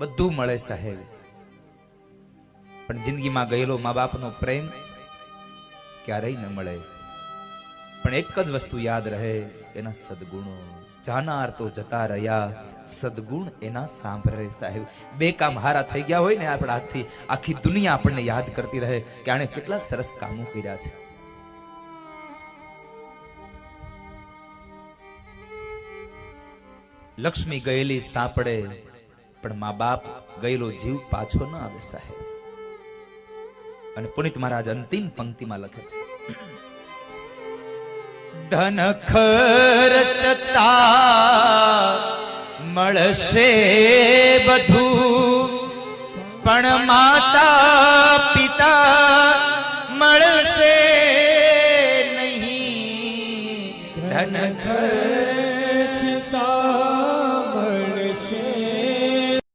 બધું મળે સાહેબ, પણ જિંદગીમાં ગયેલો મા બાપનો પ્રેમ ક્યારેય ન મળે. પણ એક જ વસ્તુ યાદ રહે, એના સદગુણો. જાનાર તો જતા રહ્યા, સદગુણ એના સાંભળે સાહેબ. બે કામ હારા થઈ ગયા હોય ને આપણા હાથથી, આખી દુનિયા આપણને યાદ કરતી રહે કે આણે કેટલા સરસ કામો કર્યા છે. લક્ષ્મી ગયેલી સાંપડે, પણ મા બાપ ગયેલો જીવ પાછો ન આવે સાહેબ. અને પુનિત મહારાજ અંતિમ પંક્તિમાં લખે છે, ધન ખર્ચતા મળશે બધું, પણ માતા